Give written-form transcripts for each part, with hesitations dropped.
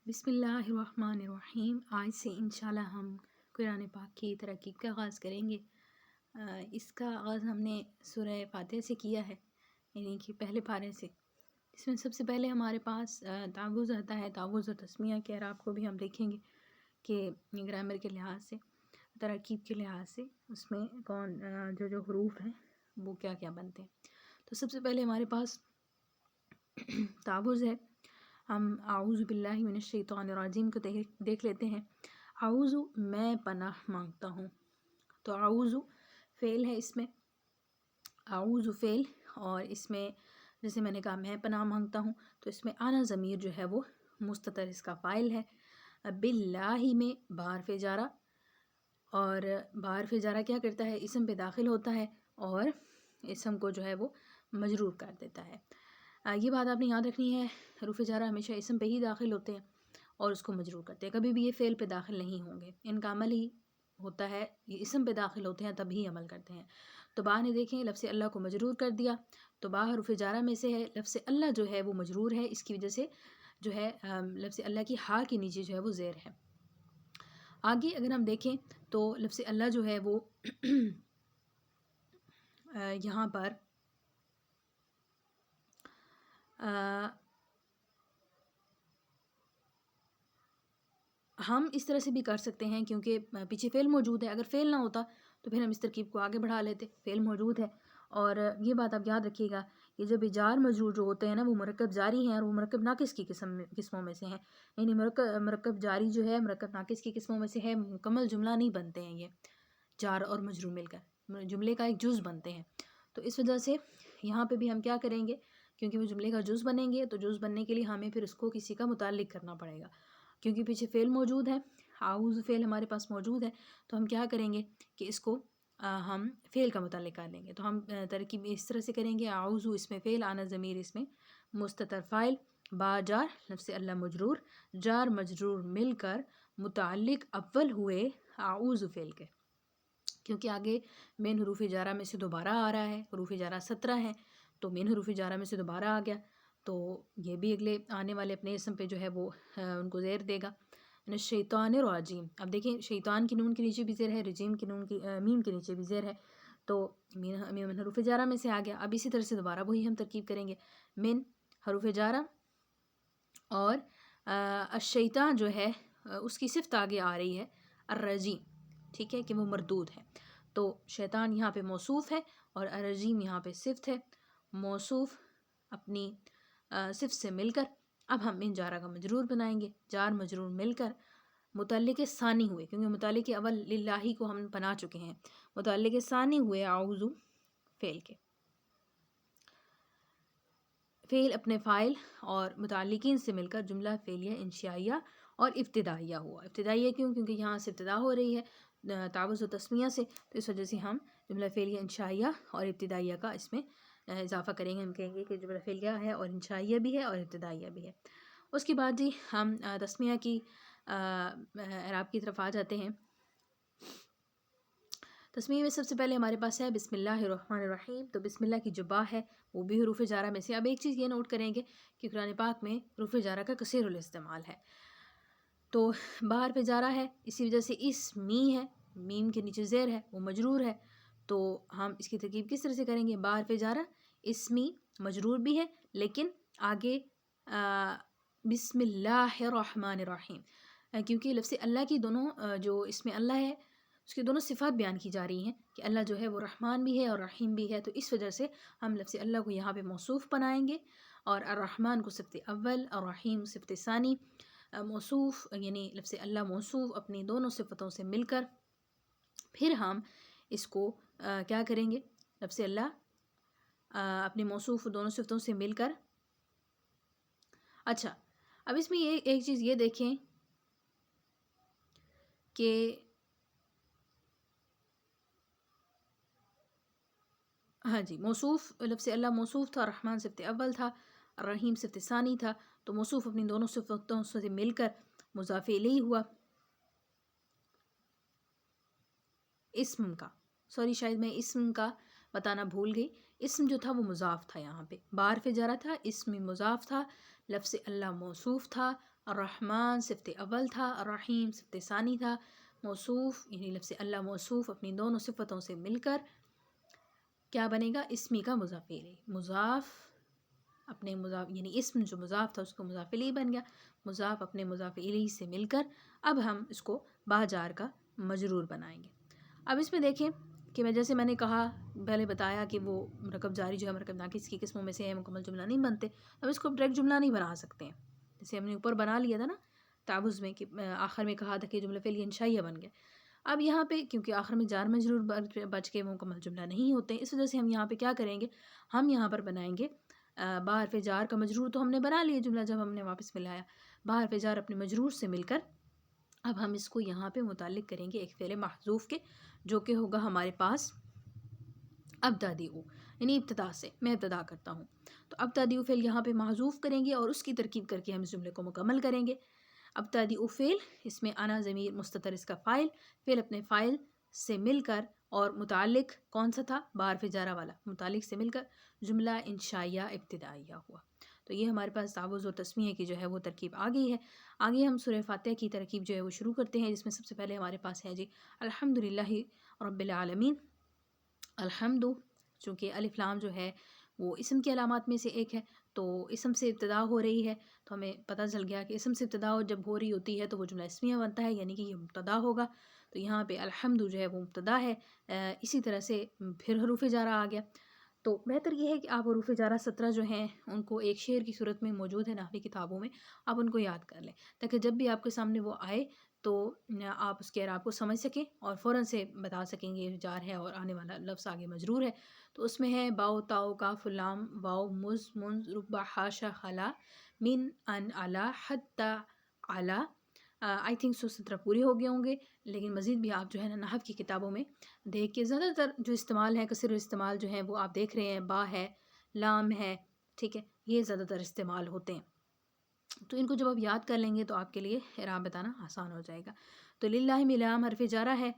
بسم اللہ الرحمن الرحیم۔ آج سے انشاءاللہ ہم قرآن پاک کی ترکیب کا آغاز کریں گے۔ اس کا آغاز ہم نے سورہ فاتحہ سے کیا ہے، یعنی کہ پہلے پارے سے۔ اس میں سب سے پہلے ہمارے پاس تعوذ آتا ہے۔ تعوذ و تسمیہ کے اعراب کو بھی ہم دیکھیں گے کہ گرامر کے لحاظ سے، ترکیب کے لحاظ سے اس میں کون جو حروف ہیں وہ کیا کیا بنتے ہیں۔ تو سب سے پہلے ہمارے پاس تعوذ ہے۔ ہم اعوذ باللہ من الشیطان الرجیم کو دیکھ لیتے ہیں۔ اعوذ، میں پناہ مانگتا ہوں۔ تو اعوذ فعل ہے، اس میں اعوذ فعل، اور اس میں جیسے میں نے کہا میں پناہ مانگتا ہوں، تو اس میں انا ضمیر جو ہے وہ مستتر اس کا فاعل ہے۔ باللہ میں بحرف جارہ، اور بحرف جارہ کیا کرتا ہے، اسم پہ داخل ہوتا ہے اور اسم کو جو ہے وہ مجرور کر دیتا ہے۔ یہ بات آپ نے یاد رکھنی ہے، حروف جارہ ہمیشہ اسم پہ ہی داخل ہوتے ہیں اور اس کو مجرور کرتے ہیں، کبھی بھی یہ فعل پہ داخل نہیں ہوں گے۔ ان کا عمل ہی ہوتا ہے، یہ اسم پہ داخل ہوتے ہیں تب ہی عمل کرتے ہیں۔ تو با نے دیکھیں لفظ اللہ کو مجرور کر دیا، تو با حروف جارہ میں سے ہے۔ لفظ اللہ جو ہے وہ مجرور ہے، اس کی وجہ سے جو ہے لفظ اللہ کی ہا کے نیچے جو ہے وہ زیر ہے۔ آگے اگر ہم دیکھیں تو لفظ اللہ جو ہے وہ یہاں پر ہم اس طرح سے بھی کر سکتے ہیں، کیونکہ پیچھے فعل موجود ہے۔ اگر فعل نہ ہوتا تو پھر ہم اس ترکیب کو آگے بڑھا لیتے، فعل موجود ہے۔ اور یہ بات آپ یاد رکھیے گا کہ جب جار مجرور جو ہوتے ہیں نا وہ مرکب جاری ہیں، اور وہ مرکب ناقص کی قسموں میں سے ہیں، یعنی مرکب جاری جو ہے مرکب ناقص کی قسموں میں سے ہے، مکمل جملہ نہیں بنتے ہیں یہ جار اور مجرور مل کر، جملے کا ایک جز بنتے ہیں۔ تو اس وجہ سے یہاں پہ بھی ہم کیا کریں گے، کیونکہ وہ جملے کا جز بنیں گے، تو جز بننے کے لیے ہمیں پھر اس کو کسی کا متعلق کرنا پڑے گا، کیونکہ پیچھے فعل موجود ہے، اعوذ فعل ہمارے پاس موجود ہے۔ تو ہم کیا کریں گے کہ اس کو ہم فعل کا متعلق کر لیں گے۔ تو ہم ترکیب اس طرح سے کریں گے، اعوذ اس میں فعل، انا ضمیر اس میں مستتر فاعل، با جار، لفظ اللہ مجرور، جار مجرور مل کر متعلق اول ہوئے اعوذ فعل کے، کیونکہ آگے مین حروف جارہ میں سے دوبارہ آ رہا ہے، حروف جارہ 17 ہیں، تو مین حروف جارہ میں سے دوبارہ آ گیا، تو یہ بھی اگلے آنے والے اپنے اسم پہ جو ہے وہ ان کو زیر دے گا۔ شیطان الرجیم، اب دیکھیں شیطان کی نون کے نیچے بھی زیر ہے، رجیم کی نون کی میم کے نیچے بھی زیر ہے، تو من حروف جارہ میں سے آ گیا۔ اب اسی طرح سے دوبارہ وہی ہم ترکیب کریں گے، من حروف جارہ اور الشیطان جو ہے اس کی صفت آگے آ رہی ہے الرجیم، ٹھیک ہے، کہ وہ مردود ہے۔ تو شیطان یہاں پہ موصوف ہے اور الرجیم یہاں پہ صفت ہے، موصوف اپنی صفت سے مل کر اب ہم ان جارہ کا مجرور بنائیں گے، جار مجرور مل کر متعلق ثانی ہوئے، کیونکہ متعلق اول للہ کو ہم بنا چکے ہیں، متعلق ثانی ہوئے اعوذ فعل کے، فعل اپنے فاعل اور متعلقین سے مل کر جملہ فعلیہ انشائیہ اور ابتدائیہ ہوا۔ ابتدائیہ کیوں؟ کیونکہ یہاں سے ابتدا ہو رہی ہے تعوذ و تسمیہ سے، تو اس وجہ سے ہم جملہ فعلیہ انشائیہ اور ابتدائیہ کا اس میں اضافہ کریں گے۔ ہم کہیں گے کہ جملہ فعلیہ ہے اور انشائیہ بھی ہے اور ابتدائیہ بھی ہے۔ اس کے بعد جی ہم تسمیہ کی اعراب کی طرف آ جاتے ہیں۔ تسمیہ میں سب سے پہلے ہمارے پاس ہے بسم اللہ الرحمن الرحیم، تو بسم اللہ کی جو با ہے وہ بھی حروف جارہ میں سے۔ اب ایک چیز یہ نوٹ کریں گے کہ قرآن پاک میں حروف جارہ کا کثیر الاستعمال ہے، تو با حرف جارہ ہے، اسی وجہ سے اسمی ہے، میم کے نیچے زیر ہے، وہ مجرور ہے، تو ہم اس کی ترکیب کس طرح سے کریں گے، با حرف جارہ اسمی مجرور بھی ہے، لیکن آگے بسم اللہ الرحمن الرحیم، کیونکہ لفظ اللہ کی دونوں جو اس میں اللہ ہے اس کی دونوں صفات بیان کی جا رہی ہیں کہ اللہ جو ہے وہ رحمان بھی ہے اور رحیم بھی ہے، تو اس وجہ سے ہم لفظ اللہ کو یہاں پہ موصوف بنائیں گے، اور الرحمن کو صفت اول اور رحیم صفت ثانی، موصوف یعنی لفظ اللہ موصوف اپنی دونوں صفتوں سے مل کر پھر ہم اس کو کیا کریں گے، لفظ اللہ اپنے موصوف دونوں صفتوں سے مل کر۔ اچھا، اب اس میں یہ ایک چیز یہ دیکھیں کہ ہاں جی، موصوف لفظ اللہ موصوف تھا، رحمان صفت اول تھا، رحیم صفت ثانی تھا، تو موصوف اپنی دونوں صفتوں سے مل کر مضاف الیہ ہوا۔ اسم کا شاید میں اسم کا بتانا بھول گئی، اسم جو تھا وہ مضاف تھا، یہاں پہ با حرف جارہ تھا، اسم مضاف تھا، لفظ اللہ موصوف تھا، الرحمن صفت اول تھا، الرحیم صفت ثانی تھا، موصوف یعنی لفظ اللہ موصوف اپنی دونوں صفتوں سے مل کر کیا بنے گا؟ اسمی کا مضاف الیہ، مضاف اپنے مضاف یعنی اسم جو مضاف تھا اس کو مضاف الیہ بن گیا، مضاف اپنے مضاف الیہ سے مل کر اب ہم اس کو با جار کا مجرور بنائیں گے۔ اب اس میں دیکھیں کہ جیسے میں نے کہا پہلے بتایا کہ وہ مرکب جاری جو ہے مرکب ناقص کی قسموں میں سے ہے، مکمل جملہ نہیں بنتے، اب اس کو ڈائریکٹ جملہ نہیں بنا سکتے ہیں، جیسے ہم نے اوپر بنا لیا تھا نا تعوذ میں کہ آخر میں کہا تھا کہ جملہ فعلیہ انشائیہ بن گیا۔ اب یہاں پہ کیونکہ آخر میں جار مجرور بچ کے وہ مکمل جملہ نہیں ہوتے ہیں، اس وجہ سے ہم یہاں پہ کیا کریں گے، ہم یہاں پر بنائیں گے با حرف جار کا مجرور تو ہم نے بنا لیا جملہ جب ہم نے واپس ملایا، با حرف جار اپنے مجرور سے مل کر اب ہم اس کو یہاں پہ متعلق کریں گے ایک فعل محذوف کے، جو کہ ہوگا ہمارے پاس ابتداء، یعنی ابتدا سے، میں ابتدا کرتا ہوں تو ابتداء فعل یہاں پہ محذوف کریں گے اور اس کی ترکیب کر کے ہم اس جملے کو مکمل کریں گے۔ ابتداء فعل، اس میں انا ضمیر مستتر اس کا فاعل، فعل اپنے فاعل سے مل کر اور متعلق کون سا تھا؟ با حرف جارہ والا، متعلق سے مل کر جملہ انشائیہ ابتدائیہ ہوا۔ تو یہ ہمارے پاس تعوذ اور تسمیہ کی جو ہے وہ ترکیب آ گئی ہے۔ آگے ہم سورہ فاتحہ کی ترکیب جو ہے وہ شروع کرتے ہیں، جس میں سب سے پہلے ہمارے پاس ہے جی الحمدللہ رب العالمین۔ الحمد چونکہ الف لام جو ہے وہ اسم کی علامات میں سے ایک ہے، تو اسم سے ابتدا ہو رہی ہے تو ہمیں پتہ چل گیا کہ اسم سے ابتدا جب ہو رہی ہوتی ہے تو وہ جملہ اسمیہ بنتا ہے، یعنی کہ یہ مبتدا ہوگا، تو یہاں پہ الحمد جو ہے وہ مبتدا ہے۔ اسی طرح سے پھر حروف جارہ آ گیا، تو بہتر یہ ہے کہ آپ حروف جارہ 17 جو ہیں ان کو ایک شعر کی صورت میں موجود ہے نحوی کتابوں میں، آپ ان کو یاد کر لیں تاکہ جب بھی آپ کے سامنے وہ آئے تو آپ اس کے اعراب کو سمجھ سکیں اور فوراً سے بتا سکیں گے یہ جار ہے اور آنے والا لفظ آگے مجرور ہے۔ تو اس میں ہے باؤ تاؤ کاف لام واؤ مز منز ربا حاشا خلا من ان علا حتی علا، آئی تھنک 17 پورے ہو گئے ہوں گے، لیکن مزید بھی آپ جو ہے نا نحو کی کتابوں میں دیکھ کے زیادہ تر جو استعمال ہے کثیر استعمال جو ہے وہ آپ دیکھ رہے ہیں، با ہے، لام ہے، ٹھیک ہے، یہ زیادہ تر استعمال ہوتے ہیں، تو ان کو جب آپ یاد کر لیں گے تو آپ کے لیے اعراب بتانا آسان ہو جائے گا۔ تو للہ میں لام حرف جارہ ہے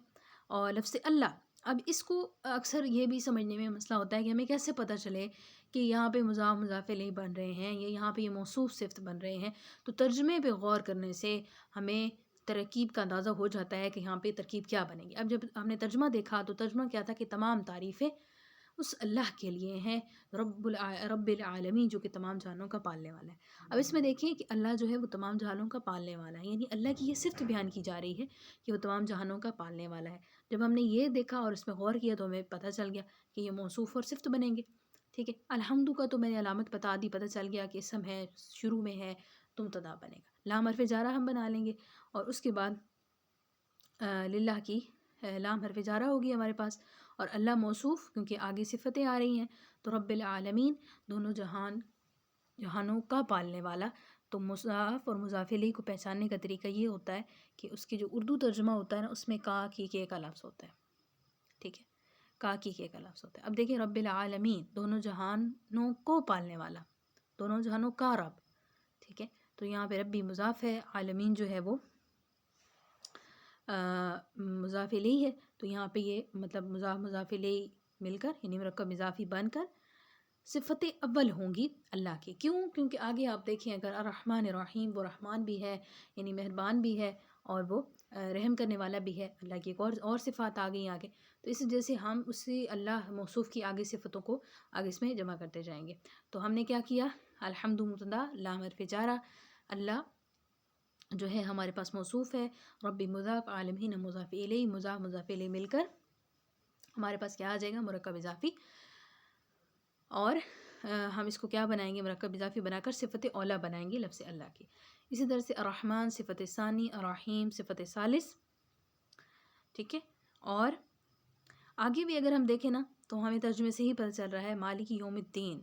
اور لفظ اللہ، اب اس کو اکثر یہ بھی سمجھنے میں مسئلہ ہوتا ہے کہ ہمیں کیسے پتہ چلے کہ یہاں پہ مضاف مضاف الیہ بن رہے ہیں یا یہاں پہ یہ موصوف صفت بن رہے ہیں، تو ترجمے پہ غور کرنے سے ہمیں ترکیب کا اندازہ ہو جاتا ہے کہ یہاں پہ ترکیب کیا بنے گی۔ اب جب ہم نے ترجمہ دیکھا تو ترجمہ کیا تھا کہ تمام تعریفیں اس اللہ کے لیے ہیں، رب العالمین جو کہ تمام جہانوں کا پالنے والا ہے۔ اب اس میں دیکھیں کہ اللہ جو ہے وہ تمام جہانوں کا پالنے والا ہے، یعنی اللہ کی یہ صفت بیان کی جا رہی ہے کہ وہ تمام جہانوں کا پالنے والا ہے۔ جب ہم نے یہ دیکھا اور اس میں غور کیا تو ہمیں پتہ چل گیا کہ یہ موصوف اور صفت بنیں گے، ٹھیک ہے۔ الحمد کا تو میں نے علامت بتا دی، پتہ چل گیا کہ اسم ہے، شروع میں ہے تو مبتدا بنے گا۔ لام حرف جارہ ہم بنا لیں گے اور اس کے بعد للہ کی لام حرف جارہ ہوگی ہمارے پاس اور اللہ موصوف کیونکہ آگے صفتیں آ رہی ہیں، تو رب العالمین دونوں جہانوں کا پالنے والا۔ تو مضاف اور مضاف الیہ کو پہچاننے کا طریقہ یہ ہوتا ہے کہ اس کی جو اردو ترجمہ ہوتا ہے نا اس میں کا کی کے کا لفظ ہوتا ہے، ٹھیک ہے، کا کی کے کا لفظ ہوتا ہے۔ اب دیکھیں رب العالمین دونوں جہانوں کو پالنے والا، دونوں جہانوں کا رب، ٹھیک ہے، تو یہاں پہ ربی مضاف ہے، عالمین جو ہے وہ مضاف الیہ ہے، تو یہاں پہ یہ مطلب مضاف الیہ مل کر یعنی مرکب اضافی بن کر صفت اول ہوں گی اللہ کی۔ کیوں؟ کیونکہ آگے آپ دیکھیں اگر الرحمن الرحیم، وہ رحمان بھی ہے یعنی مہربان بھی ہے اور وہ رحم کرنے والا بھی ہے، اللہ کی ایک اور صفات آ گئی آگے، تو اس وجہ سے ہم اسی اللہ موصوف کی آگے صفتوں کو آگے اس میں جمع کرتے جائیں گے۔ تو ہم نے کیا کیا، الحمد مبتدا، لام حرف جارہ، اللہ جو ہے ہمارے پاس موصوف ہے، ربی مضاف، عالمین مضاف الیہ، مضاف الیہ مل کر ہمارے پاس کیا آ جائے گا، مرکب اضافی، اور ہم اس کو کیا بنائیں گے، مرکب اضافی بنا کر صفت اولا بنائیں گے لفظ اللہ کی۔ اسی طرح سے الرحمن صفت ثانی، الرحیم صفت ثالث، ٹھیک ہے، اور آگے بھی اگر ہم دیکھیں نا تو ہمیں ترجمے سے ہی پتہ چل رہا ہے مالک یوم الدین،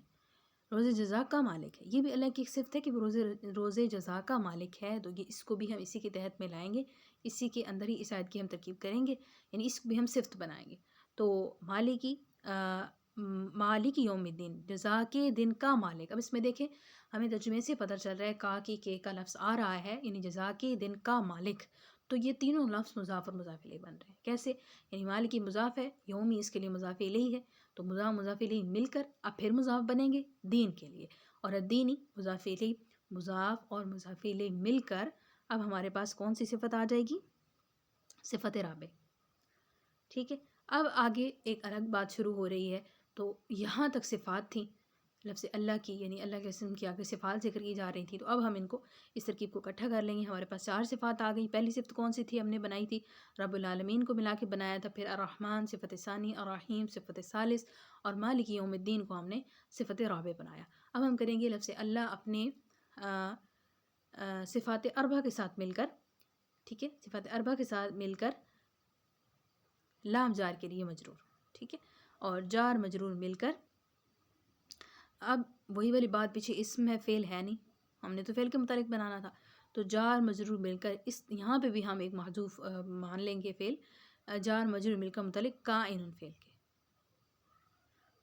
روز جزا کا مالک ہے، یہ بھی اللہ کی ایک صفت ہے کہ وہ روز جزا کا مالک ہے، تو یہ اس کو بھی ہم اسی کے تحت میں لائیں گے، اسی کے اندر ہی اس آیت کی ہم ترکیب کریں گے، یعنی اس کو بھی ہم صفت بنائیں گے۔ تو مالک یوم الدین، جزا کے دن کا مالک۔ اب اس میں دیکھیں ہمیں ترجمے سے پتہ چل رہا ہے کا کی کے کا لفظ آ رہا ہے، یعنی جزا کے دن کا مالک، تو یہ تینوں لفظ مضاف اور مضاف الیہ بن رہے ہیں۔ کیسے؟ یعنی مالکی مضاف ہے، یومی اس کے لیے مضاف الیہ ہے، تو مضاف الیہ مل کر اب پھر مضاف بنیں گے دین کے لیے، اور الدینی مضاف الیہ مضاف اور مضاف الیہ مل کر اب ہمارے پاس کون سی صفت آ جائے گی؟ صفت رابع. ٹھیک ہے. اب آگے ایک الگ بات شروع ہو رہی ہے. تو یہاں تک صفات تھیں لفظ اللہ کی، یعنی اللہ کے اسم کی آگے صفات ذکر کی جا رہی تھی. تو اب ہم ان کو اس ترکیب کو اکٹھا کر لیں گے. ہمارے پاس 4 صفات آ گئی. پہلی صفت کون سی تھی؟ ہم نے بنائی تھی رب العالمین کو ملا کے بنایا تھا. پھر الرحمن صفت ثانی، الرحیم صفت ثالث، اور مالک یوم الدین کو ہم نے صفت رابع بنایا. اب ہم کریں گے لفظ اللہ اپنے صفات اربع کے ساتھ مل کر. ٹھیک ہے. صفات اربع کے ساتھ مل کر لام جار کے لیے مجرور. ٹھیک ہے. اور جار مجرور مل کر، اب وہی والی بات پیچھے اسم ہے، فعل ہے نہیں، ہم نے تو فعل کے متعلق بنانا تھا. تو جار مجرور مل کر اس یہاں پہ بھی ہم ایک محذوف مان لیں گے فعل. جار مجرور مل کر متعلق کائن فعل کے.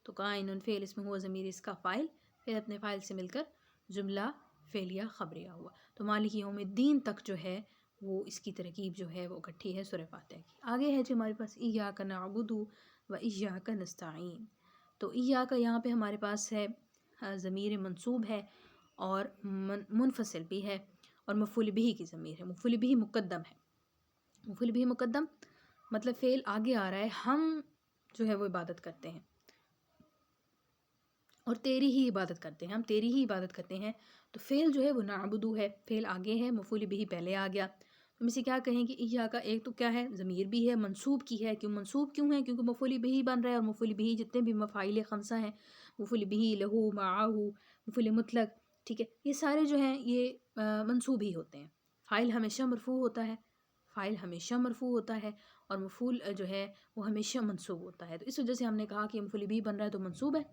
تو کائن فعل اس میں ہوا ضمیر اس کا فاعل، پھر اپنے فاعل سے مل کر جملہ فعلیہ خبریہ ہوا. تو مالک یوم الدین تک جو ہے وہ اس کی ترکیب جو ہے وہ اکٹھی ہے سورہ فاتحہ کی. آگے ہے جو ہمارے پاس ایاک نعبد و ایاک نستعین. تو ایاک یہاں پہ ہمارے پاس ہے ضمیر منصوب ہے اور منفصل بھی ہے اور مفعول بہ کی ضمیر ہے. مفعول بہ مقدم ہے. مفعول بہ مقدم مطلب فعل آگے آ رہا ہے، ہم جو ہے وہ عبادت کرتے ہیں اور تیری ہی عبادت کرتے ہیں، ہم تیری ہی عبادت کرتے ہیں. تو فعل جو ہے وہ نعبدو ہے، فعل آگے ہے، مفعول بہ پہلے آ گیا. ہم اسے کیا کہیں گے؟ ایاک ایک تو کیا ہے؟ ضمیر بھی ہے، منصوب کی ہے. کیوں منصوب کیوں ہے؟ کیونکہ مفعول بہ بن رہا ہے، اور مفعول بہ جتنے بھی مفاعیل خمسہ ہیں، مفعول بہ، لہو، معہ، مفعول مطلق، ٹھیک ہے، یہ سارے جو ہیں یہ منصوب ہی ہوتے ہیں. فاعل ہمیشہ مرفوع ہوتا ہے، فاعل ہمیشہ مرفوع ہوتا ہے، اور مفعول جو ہے وہ ہمیشہ منصوب ہوتا ہے. تو اس وجہ سے ہم نے کہا کہ مفعول بہ بن رہا ہے تو منصوب ہے.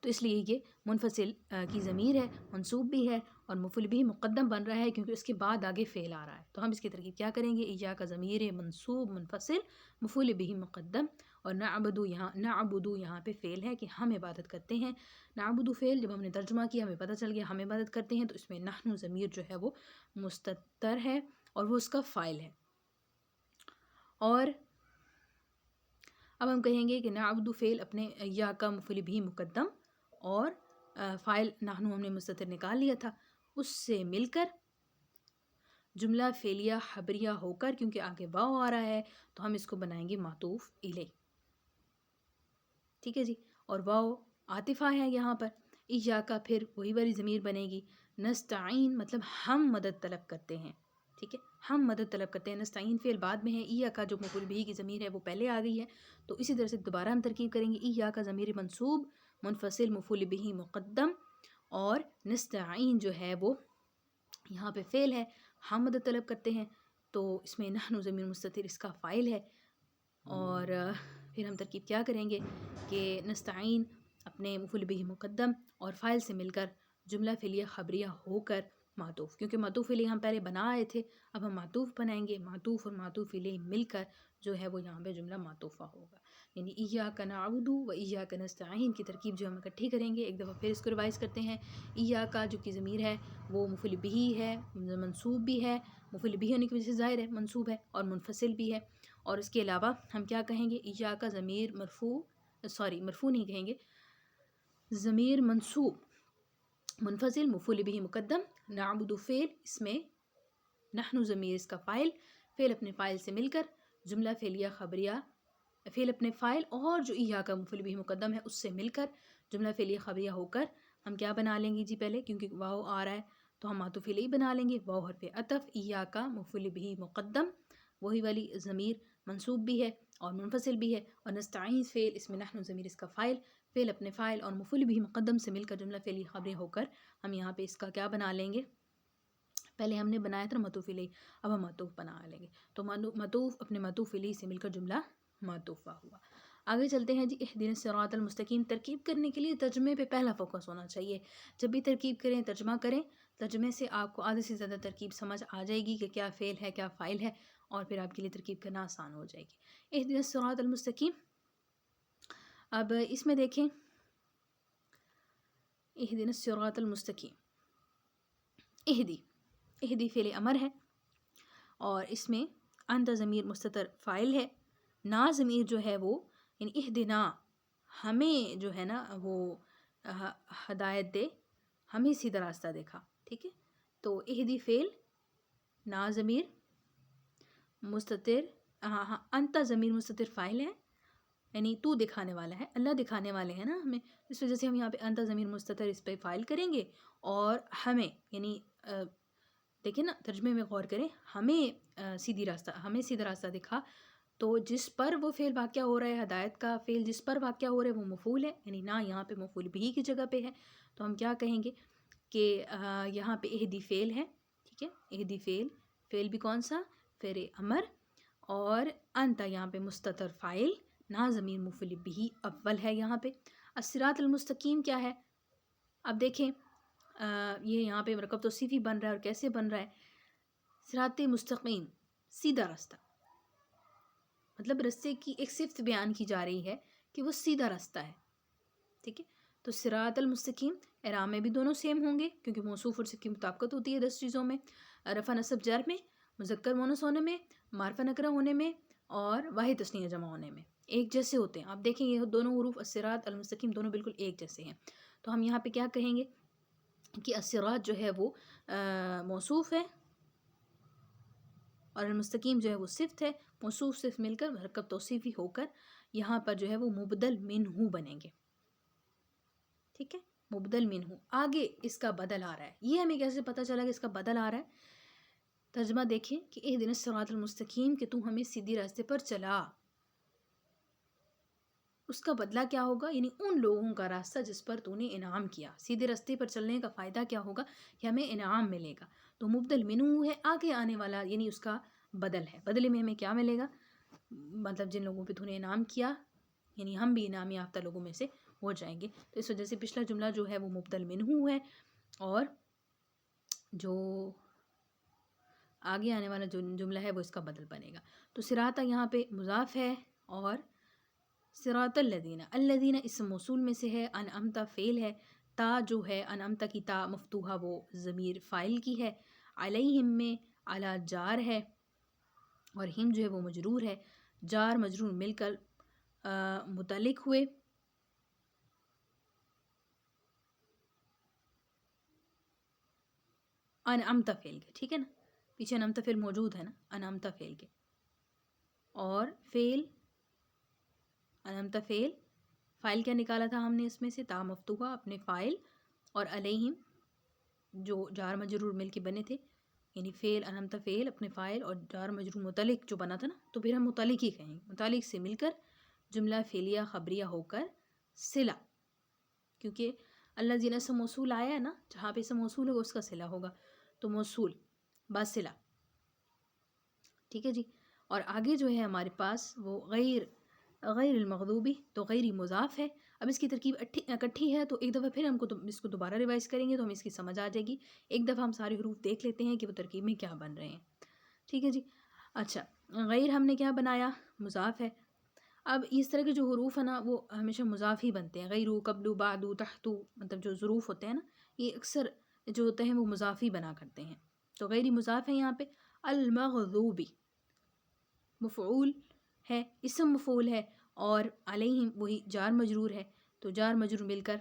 تو اس لیے یہ منفصل کی ضمیر ہے، منصوب بھی ہے، اور مفعول بہ مقدم بن رہا ہے کیونکہ اس کے بعد آگے فعل آ رہا ہے. تو ہم اس کی ترکیب کیا کریں گے؟ ایاک ضمیر منصوب منفصل مفعول بہ مقدم، اور نعبدو یہاں پہ فعل ہے کہ ہم عبادت کرتے ہیں. نعبدو فعل جب ہم نے ترجمہ کیا ہمیں پتہ چل گیا ہم عبادت کرتے ہیں، تو اس میں نحن ضمیر جو ہے وہ مستتر ہے اور وہ اس کا فاعل ہے. اور اب ہم کہیں گے کہ نعبدو فعل اپنے ایاک مفعول بہ مقدم اور فاعل نحن ہم نے مستتر نکال لیا تھا، اس سے مل کر جملہ فعلیہ خبریہ ہو کر، کیونکہ آگے واو آ رہا ہے تو ہم اس کو بنائیں گے معطوف الیہ. ٹھیک ہے جی. اور واو عاطفہ ہے یہاں پر. ایاک پھر وہی والی ضمیر بنے گی. نستعین مطلب ہم مدد طلب کرتے ہیں. ٹھیک ہے، ہم مدد طلب کرتے ہیں. نستعین فعل بعد میں ہے، ایاک جو مفعول بہ کی ضمیر ہے وہ پہلے آ گئی ہے. تو اسی طرح سے دوبارہ ہم ترکیب کریں گے. ایاک ضمیر منصوب منفصل مفعول بہ مقدم، اور نستعین جو ہے وہ یہاں پہ فعل ہے، ہم مدد طلب کرتے ہیں، تو اس میں نحن ضمیر مستتر اس کا فاعل ہے. اور پھر ہم ترکیب کیا کریں گے کہ نستعین اپنے مفعول بہ مقدم اور فاعل سے مل کر جملہ فعلیہ خبریہ ہو کر معطوف، کیونکہ معطوف الیہ ہم پہلے بنا آئے تھے، اب ہم معطوف بنائیں گے. معطوف اور معطوف الیہ مل کر جو ہے وہ یہاں پہ جملہ معطوفہ ہوگا. یعنی ایاک نعبد و ایاک نستعین کی ترکیب جو ہم اکٹھی کریں گے. ایک دفعہ پھر اس کو ریوائز کرتے ہیں. ایاک جو کی ضمیر ہے وہ مفعول بہ ہے، منصوب بھی ہے، مفعول بہ ہونے کی وجہ سے ظاہر ہے منصوب ہے، اور منفصل بھی ہے. اور اس کے علاوہ ہم کیا کہیں گے؟ ایاک ضمیر مرفوع نہیں کہیں گے، ضمیر منصوب منفصل مفعول بہ مقدم. نعبد فعل، اس میں نحن ضمیر اس کا فاعل، فعل اپنے فاعل سے مل کر جملہ فعلیہ خبریہ، فعل اپنے فاعل اور جو ایاک مفعول بہ مقدم ہے اس سے مل کر جملہ فعلیہ خبریہ ہو کر ہم کیا بنا لیں گے جی؟ پہلے کیونکہ واو آ رہا ہے تو ہم معطوف الیہ بنا لیں گے. واو حرف عطف، ایاک مفعول بہ مقدم، وہی والی ضمیر منصوب بھی ہے اور منفصل بھی ہے، اور نستعین فعل، اس میں نحن ضمیر اس کا فاعل، فعل اپنے فاعل اور مفعول بہ مقدم سے مل کر جملہ فعلیہ خبریہ ہو کر ہم یہاں پہ اس کا کیا بنا لیں گے؟ پہلے ہم نے بنایا تھا معطوف الیہ، اب ہم معطوف بنا لیں گے. تو معطوف اپنے معطوف الیہ سے مل کر جملہ معطوفہ ہوا. آگے چلتے ہیں جی. اہدنا الصراط المستقیم ترکیب کرنے کے لیے ترجمے پہ پہلا فوکس ہونا چاہیے. جب بھی ترکیب کریں ترجمہ کریں، ترجمے سے آپ کو آدھے سے زیادہ ترکیب سمجھ آ جائے گی کہ کیا فعل ہے کیا فاعل ہے، اور پھر آپ کے لیے ترکیب کرنا آسان ہو جائے گی. اہدنا الصراط المستقیم، اب اس میں دیکھیں اہدنا الصراط المستقیم، اہدی فعل امر ہے، اور اس میں انت ضمیر مستتر فاعل ہے. نا ضمیر جو ہے وہ یعنی اہدنا ہمیں جو ہے نا وہ ہدایت دے، ہمیں سیدھا راستہ دکھا. ٹھیک ہے، تو اہدی فعل نا ضمیر مستتر، ہاں انت ضمیر مستتر فاعل ہے، یعنی تو دکھانے والا ہے، اللہ دکھانے والے ہیں نا ہمیں، اس وجہ سے ہم یہاں پہ انت ضمیر مستتر اس پہ فاعل کریں گے. اور ہمیں یعنی دیکھیں نا ترجمے میں غور کریں، ہمیں سیدھا راستہ دکھا. تو جس پر وہ فعل واقع ہو رہا ہے، ہدایت کا فعل جس پر واقع ہو رہا ہے وہ مفعول ہے، یعنی نہ یہاں پہ مفعول بھی کی جگہ پہ ہے. تو ہم کیا کہیں گے کہ یہاں پہ اہدی فعل ہے. ٹھیک ہے، اہدی فعل بھی کون سا؟ فعل امر. اور انت یہاں پہ مستتر فاعل، نا ضمیر مفعول بھی اول ہے یہاں پہ. الصراط المستقیم کیا ہے؟ اب دیکھیں یہ یہاں پہ مرکب توصیفی بن رہا ہے، اور کیسے بن رہا ہے؟ صراط مستقیم، سیدھا راستہ، مطلب رستے کی ایک صفت بیان کی جا رہی ہے کہ وہ سیدھا راستہ ہے. ٹھیک ہے، تو صراط المستقیم اعراب میں بھی دونوں سیم ہوں گے، کیونکہ موصوف اور صفت کی مطابقت ہوتی ہے 10 چیزوں میں، رفع نصب جر میں، مذکر مونس ہونے میں، معرفہ نکرہ ہونے میں، اور واحد تثنیہ جمع ہونے میں ایک جیسے ہوتے ہیں. آپ دیکھیں یہ دونوں حروف الصراط المستقیم دونوں بالکل ایک جیسے ہیں. تو ہم یہاں پہ کیا کہیں گے کہ الصراط جو ہے وہ موصوف ہے، اور المستقیم جو ہے وہ صفت ہے. موصوف صفت مل کر مرکب توصیفی ہو کر یہاں پر جو ہے وہ مبدل منہ بنیں گے. ٹھیک ہے، مبدل منہ. آگے اس کا بدل آ رہا ہے، یہ ہمیں کیسے پتہ چلا کہ اس کا بدل آ رہا ہے؟ ترجمہ دیکھیں کہ اہدنا الصراط المستقیم، کہ تو ہمیں سیدھی راستے پر چلا. اس کا بدلہ کیا ہوگا؟ یعنی ان لوگوں کا راستہ جس پر تو نے انعام کیا. سیدھے راستے پر چلنے کا فائدہ کیا ہوگا؟ کہ ہمیں انعام ملے گا. تو مبدل منہ ہے، آگے آنے والا یعنی اس کا بدل ہے. بدلے میں ہمیں کیا ملے گا؟ مطلب جن لوگوں پہ تو نے انعام کیا، یعنی ہم بھی انعام یافتہ لوگوں میں سے ہو جائیں گے. تو اس وجہ سے پچھلا جملہ جو ہے وہ مبدل منہ ہے، اور جو آگے آنے والا جو جملہ ہے وہ اس کا بدل بنے گا. تو صراط یہاں پہ مضاف ہے، اور صراط الذین، الذین اسم موصول میں سے ہے، انعمت فعل ہے، تا جو ہے انعمت کی تا مفتوحہ وہ ضمیر فاعل کی ہے، علیہم میں علی جار ہے، اور ہم جو ہے وہ مجرور ہے. جار مجرور مل کر متعلق ہوئے. انعمت فعل کے، ٹھیک ہے نا، پیچھے انعمت فعل موجود ہے نا، انعمت فعل کے. اور فعل انعمت فاعل کیا نکالا تھا ہم نے اس میں سے؟ تا مفتوحہ اپنے فاعل، اور علیہم جو جار مجرور مل کے بنے تھے، یعنی فعل انعمت فعل اپنے فاعل اور جار مجرور متعلق جو بنا تھا نا، تو پھر ہم متعلق ہی کہیں گے. متعلق سے مل کر جملہ فعلیہ خبریہ ہو کر صلہ، کیونکہ الذین سے موصول آیا ہے نا، جہاں پہ سے موصول ہوگا اس کا صلہ ہوگا، تو موصول باصلہ. ٹھیک ہے جی. اور آگے جو ہے ہمارے پاس وہ غیر المغضوبی، تو غیری مضاف ہے. اب اس کی ترکیب اکٹھی ہے، تو ایک دفعہ پھر ہم کو اس کو دوبارہ ریوائز کریں گے تو ہمیں اس کی سمجھ آ جائے گی. ایک دفعہ ہم سارے حروف دیکھ لیتے ہیں کہ وہ ترکیب میں کیا بن رہے ہیں. ٹھیک ہے جی. اچھا، غیر ہم نے کیا بنایا؟ مضاف ہے. اب اس طرح کے جو حروف ہیں نا وہ ہمیشہ مضاف ہی بنتے ہیں. غیرو، قبلو، بعدو، تحتو، مطلب جو ظروف ہوتے ہیں نا یہ اکثر جو ہوتے ہیں وہ مضاف ہی بنا کرتے ہیں. تو غیری مضاف ہے یہاں پہ. المغضوبی مفعول ہے، اسم مفعول ہے، اور علیہم وہی جار مجرور ہے. تو جار مجرور مل کر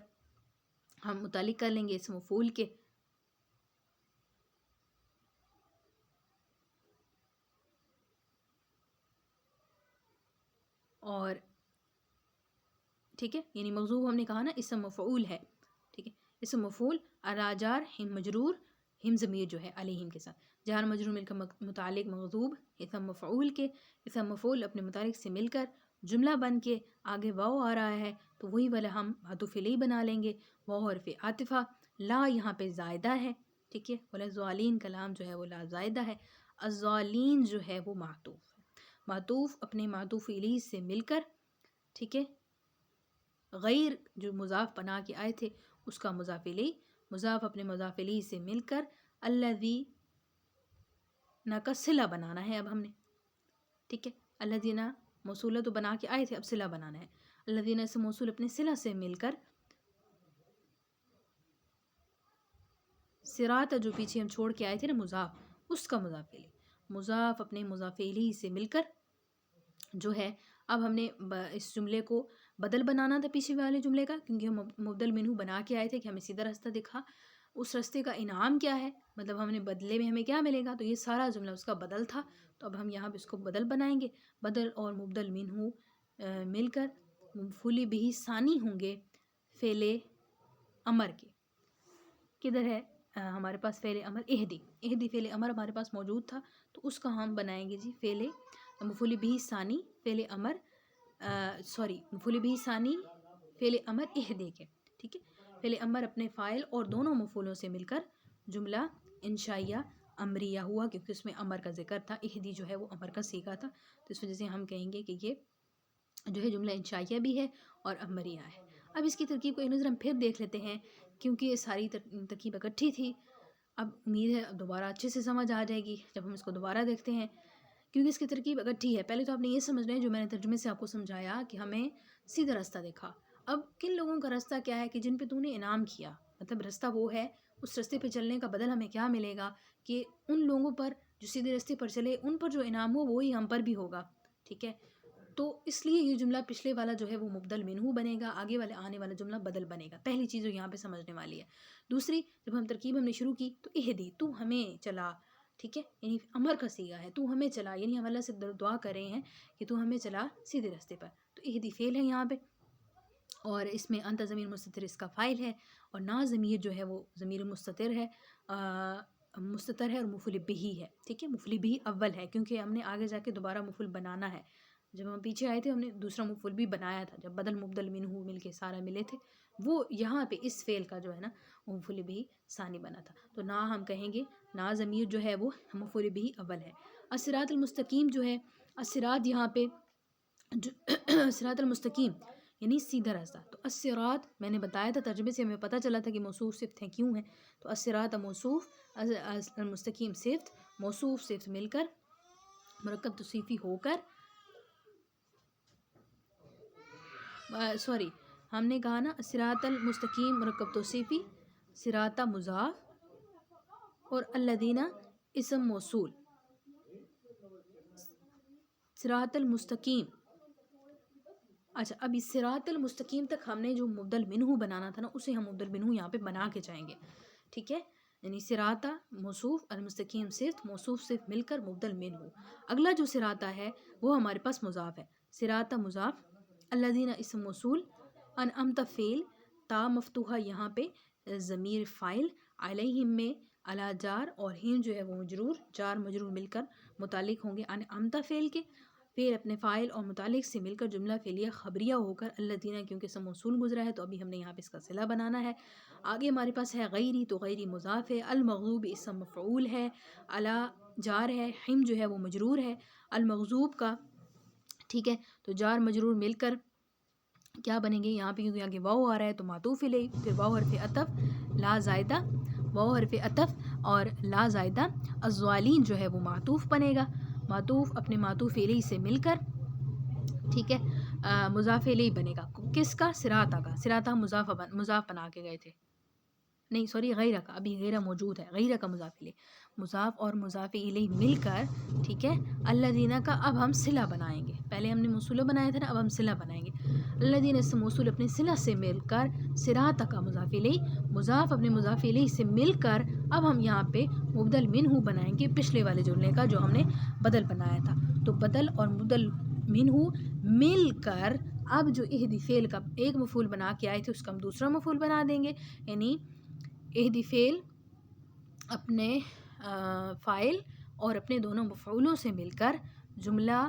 ہم متعلق کر لیں گے اسم مفعول کے. اور ٹھیک ہے، یعنی مغضوب ہم نے کہا نا اسم مفعول ہے. ٹھیک ہے، اسم مفعول علی جار، ہم مجرور، ہم ضمیر جو ہے علیہم کے ساتھ، جار مجرور مل کر متعلق مغضوب اسم مفعول کے. اسم مفعول اپنے متعلق سے مل کر جملہ بن کے آگے واو آ رہا ہے تو وہی والا ہم معطوف الیہ بنا لیں گے. واو حرف عاطفہ، لا یہاں پہ زائدہ ہے. ٹھیک ہے، ولا ضالین کلام جو ہے وہ لا زائدہ ہے. الضالین جو ہے وہ معطوف ہے. معطوف اپنے معطوف الیہ سے مل کر، ٹھیک ہے، غیر جو مضاف بنا کے آئے تھے اس کا مضاف الیہ، مضاف اپنے مضاف الیہ سے مل کر الذی نا کا صلہ بنانا ہے اب ہم نے. ٹھیک ہے، الذین موصولہ تو بنا کے آئے تھے، اب صلہ بنانا ہے. الذین سے موصول اپنے صلہ سے مل کر صراط جو پیچھے ہم چھوڑ کے آئے تھے نا مضاف، اس کا مضاف الیہ، مضاف اپنے مضاف الیہ سے مل کر جو ہے اب ہم نے اس جملے کو بدل بنانا تھا پیچھے والے جملے کا، کیونکہ ہم مبدل منہ بنا کے آئے تھے کہ ہمیں سیدھا راستہ دکھا. اس رستے کا انعام کیا ہے، مطلب ہم نے بدلے میں ہمیں کیا ملے گا، تو یہ سارا جملہ اس کا بدل تھا، تو اب ہم یہاں پہ اس کو بدل بنائیں گے. بدل اور مبدل منہ مل کر مفعول بہ ثانی ہوں گے فعل امر کے. کدھر ہے ہمارے پاس فعل امر اہدی فعل امر ہمارے پاس موجود تھا، تو اس کا ہم بنائیں گے جی فعل مفعول بہ ثانی فعل امر مفعول بہ ثانی فعل امر اہدی کے. ٹھیک ہے، فعل امر اپنے فاعل اور دونوں مفعولوں سے مل کر جملہ انشائیہ امریہ ہوا، کیونکہ اس میں امر کا ذکر تھا. اہدی جو ہے وہ امر کا صیغہ تھا، تو اس وجہ سے ہم کہیں گے کہ یہ جو ہے جملہ انشائیہ بھی ہے اور امریہ ہے. اب اس کی ترکیب کو ایک نظر ہم پھر دیکھ لیتے ہیں، کیونکہ یہ ساری ترکیب اکٹھی تھی. اب امید ہے اب دوبارہ اچھے سے سمجھ آ جائے گی جب ہم اس کو دوبارہ دیکھتے ہیں، کیونکہ اس کی ترکیب اکٹھی ہے. پہلے تو آپ نے یہ سمجھنا ہے جو میں نے ترجمے سے آپ کو سمجھایا کہ ہمیں سیدھا راستہ دیکھا. اب کن لوگوں کا راستہ کیا ہے کہ جن پہ تو نے انعام کیا، مطلب راستہ وہ ہے، اس راستے پہ چلنے کا بدل ہمیں کیا ملے گا کہ ان لوگوں پر جو سیدھے راستے پر چلے ان پر جو انعام ہو وہی ہم پر بھی ہوگا. ٹھیک ہے، تو اس لیے یہ جملہ پچھلے والا جو ہے وہ مبدل منہ بنے گا، آگے والے آنے والا جملہ بدل بنے گا. پہلی چیز جو یہاں پہ سمجھنے والی ہے. دوسری، جب ہم ترکیب ہم نے شروع کی تو اہدی تو ہمیں چلا، ٹھیک ہے، یعنی امر کا صیغہ ہے، تو ہمیں چلا، یعنی ہم اللہ سے دعا کر رہے ہیں کہ تو ہمیں چلا سیدھے راستے پر. تو اہدی فعل ہے یہاں پہ، اور اس میں انت ضمیر مستتر اس کا فاعل ہے، اور نا ضمیر جو ہے وہ ضمیر مستتر ہے اور مفعول بہ ہے. ٹھیک ہے، مفعول بہ اول ہے کیونکہ ہم نے آگے جا کے دوبارہ مفعول بنانا ہے. جب ہم پیچھے آئے تھے ہم نے دوسرا مفعول بھی بنایا تھا، جب بدل مبدل منہ مل کے سارا ملے تھے، وہ یہاں پہ اس فعل کا جو ہے نا وہ مفعول بہ ثانی بنا تھا. تو نا ہم کہیں گے نا ضمیر جو ہے وہ مفعول بہ اول ہے. الصراط المستقیم جو ہے، الصراط یہاں پہ صراط المستقیم یعنی سیدھا راستہ. تو الصراط میں نے بتایا تھا ترجمے سے ہمیں پتہ چلا تھا کہ موصوف صفت ہیں کیوں ہیں. تو الصراط موصوف، المستقیم صفت، موصوف صفت مل کر مرکب توصیفی ہو کر ہم نے کہا نا صراط المستقیم مرکب توصیفی، صراط مضاف اور الذین اسم موصول. صراط المستقیم، اچھا اب اس صراط المستقیم تک ہم نے جو مبدل منہ بنانا تھا نا اسے ہم مبدل منہ یہاں پہ بنا کے جائیں گے. ٹھیک ہے، یعنی صراط موصوف، المستقیم صفت، موصوف صفت مل کر مبدل منہ. اگلا جو صراط ہے وہ ہمارے پاس مضاف ہے، صراط مضاف، الذین اسم موصول، انعمت فعل، تا مفتوحہ یہاں پہ ضمیر فاعل، علیہم میں علی جار اور ہم جو ہے وہ مجرور، جار مجرور مل کر متعلق ہوں گے انعمت فعل کے. پھر اپنے فاعل اور متعلق سے مل کر جملہ فعلیہ خبریہ ہو کر الذین، کیونکہ اسم موصول گزرا ہے تو ابھی ہم نے یہاں پہ اس کا صلہ بنانا ہے. آگے ہمارے پاس ہے غیری، تو غیری مضاف ہے، المغضوب اسم مفعول ہے، علی جار ہے، ہم جو ہے وہ مجرور ہے المغضوب کا. ٹھیک ہے، تو جار مجرور مل کر کیا بنیں گے یہاں پہ، کیونکہ آگے واو آ رہا ہے تو معطوف الیہ، پھر واو حرف عطف لا زائدہ، واو حرف عطف اور لا زائدہ. الضالین جو ہے وہ معطوف بنے گا، معطوف اپنے معطوف الیہ سے مل کر، ٹھیک ہے، مضاف الیہ بنے گا. کس کا؟ صراط کا. صراط مضاف بنا کے گئے تھے، نہیں سوری غیرہ کا، ابھی غیرہ موجود ہے، غیرہ کا مضاف الیہ، مضاف اور مضاف الیہ مل کر، ٹھیک ہے، الذین کا اب ہم صلہ بنائیں گے. پہلے ہم نے موصولہ بنایا تھا نا، اب ہم صلہ بنائیں گے. الذین اسم موصول اپنے صلہ سے مل کر، صراط کا مضاف الیہ، مضاف اپنے مضاف الیہ سے مل کر اب ہم یہاں پہ مبدل منہ بنائیں گے پچھلے والے جملے کا جو ہم نے بدل بنایا تھا. تو بدل اور مبدل منہ مل کر اب جو اہدی فعل کا ایک مفعول بنا کے آئے تھے اس کا ہم دوسرا مفعول بنا دیں گے. یعنی اہدی فعل اپنے فاعل اور اپنے دونوں مفعولوں سے مل کر جملہ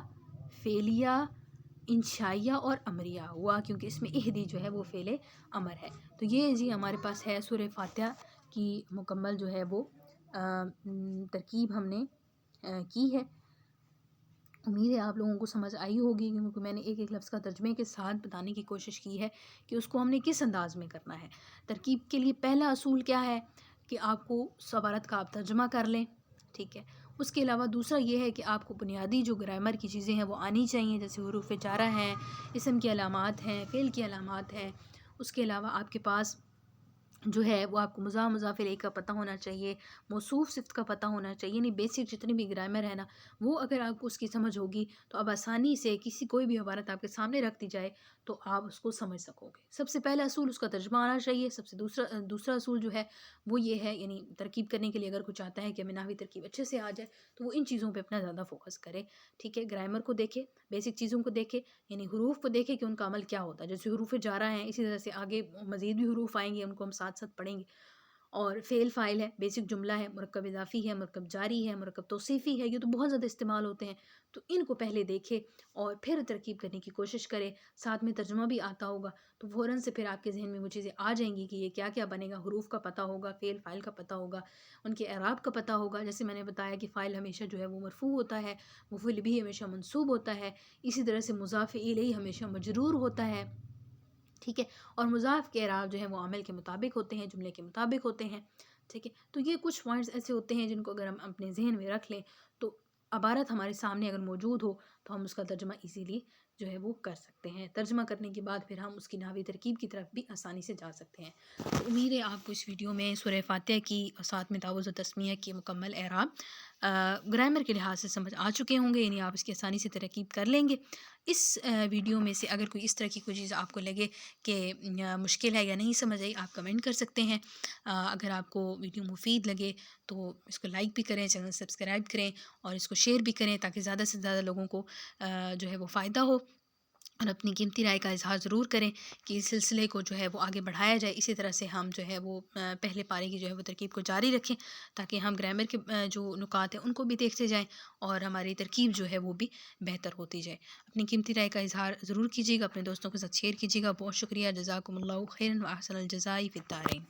فعلیہ انشائیہ اور امریہ ہوا، کیونکہ اس میں اہدی جو ہے وہ فعل امر ہے. تو یہ جی ہمارے پاس ہے سورہ فاتحہ کی مکمل جو ہے وہ ترکیب ہم نے کی ہے. امید ہے آپ لوگوں کو سمجھ آئی ہوگی، کیونکہ میں نے ایک ایک لفظ کا ترجمے کے ساتھ بتانے کی کوشش کی ہے کہ اس کو ہم نے کس انداز میں کرنا ہے. ترکیب کے لیے پہلا اصول کیا ہے کہ آپ کو عبارت کا آپ ترجمہ کر لیں. ٹھیک ہے، اس کے علاوہ دوسرا یہ ہے کہ آپ کو بنیادی جو گرامر کی چیزیں ہیں وہ آنی چاہیے، جیسے حروف جارہ ہیں، اسم کی علامات ہیں، فعل کی علامات ہیں. اس کے علاوہ آپ کے پاس جو ہے وہ آپ کو مضاف الیہ کا پتہ ہونا چاہیے، موصوف صفت کا پتہ ہونا چاہیے، یعنی بیسک جتنی بھی گرامر ہے نا، وہ اگر آپ کو اس کی سمجھ ہوگی تو اب آسانی سے کوئی بھی عبارت آپ کے سامنے رکھ دی جائے تو آپ اس کو سمجھ سکو گے۔ سب سے پہلا اصول اس کا ترجمہ آنا چاہیے، سب سے دوسرا اصول جو ہے وہ یہ ہے، یعنی ترکیب کرنے کے لیے اگر کوئی چاہتا ہے کہ ہمیں نحوی ترکیب اچھے سے آ جائے تو وہ ان چیزوں پہ اپنا زیادہ فوکس کرے، ٹھیک ہے؟ گرامر کو دیکھے، بیسک چیزوں کو دیکھے، یعنی حروف کو دیکھے کہ ان کا عمل کیا ہوتا ہے، جیسے حروف جارہ ہیں اسی طرح سے آگے مزید بھی حروف آئیں گے، ان کو ہم ساتھ ساتھ پڑھیں گے۔ اور فعل فاعل ہے، بیسک جملہ ہے، مرکب اضافی ہے، مرکب جاری ہے، مرکب توصیفی ہے، یہ تو بہت زیادہ استعمال ہوتے ہیں، تو ان کو پہلے دیکھے اور پھر ترکیب کرنے کی کوشش کرے۔ ساتھ میں ترجمہ بھی آتا ہوگا تو فوراً سے پھر آپ کے ذہن میں وہ چیزیں آ جائیں گی کہ یہ کیا کیا بنے گا، حروف کا پتہ ہوگا، فعل فاعل کا پتہ ہوگا، ان کے اعراب کا پتہ ہوگا۔ جیسے میں نے بتایا کہ فاعل ہمیشہ جو ہے وہ مرفوع ہوتا ہے، مفعول بھی ہمیشہ منصوب ہوتا ہے، اسی طرح سے مضاف الیہ ہمیشہ مجرور ہوتا ہے، ٹھیک ہے؟ اور مضاف کے اعراب جو ہیں وہ عمل کے مطابق ہوتے ہیں، جملے کے مطابق ہوتے ہیں، ٹھیک ہے؟ تو یہ کچھ پوائنٹس ایسے ہوتے ہیں جن کو اگر ہم اپنے ذہن میں رکھ لیں تو عبارت ہمارے سامنے اگر موجود ہو تو ہم اس کا ترجمہ ایزیلی جو ہے وہ کر سکتے ہیں۔ ترجمہ کرنے کے بعد پھر ہم اس کی نحوی ترکیب کی طرف بھی آسانی سے جا سکتے ہیں۔ تو امید ہے آپ کو اس ویڈیو میں سورہ فاتحہ کی اور ساتھ میں تعوذ و تسمیہ کی مکمل اعراب گرامر کے لحاظ سے سمجھ آ چکے ہوں گے، یعنی آپ اس کی آسانی سے ترکیب کر لیں گے۔ اس ویڈیو میں سے اگر کوئی اس طرح کی کوئی چیز آپ کو لگے کہ مشکل ہے یا نہیں سمجھ آئی، آپ کمنٹ کر سکتے ہیں۔ اگر آپ کو ویڈیو مفید لگے تو اس کو لائک بھی کریں، چینل سبسکرائب کریں اور اس کو شیئر بھی کریں تاکہ زیادہ سے زیادہ لوگوں کو جو ہے وہ فائدہ ہو، اور اپنی قیمتی رائے کا اظہار ضرور کریں کہ اس سلسلے کو جو ہے وہ آگے بڑھایا جائے۔ اسی طرح سے ہم جو ہے وہ پہلے پارے کی جو ہے وہ ترکیب کو جاری رکھیں تاکہ ہم گرامر کے جو نکات ہیں ان کو بھی دیکھتے جائیں اور ہماری ترکیب جو ہے وہ بھی بہتر ہوتی جائے۔ اپنی قیمتی رائے کا اظہار ضرور کیجیے گا، اپنے دوستوں کے ساتھ شیئر کیجیے گا۔ بہت شکریہ، جزاکم اللہ خیرا و احسن الجزاء فی الدارین۔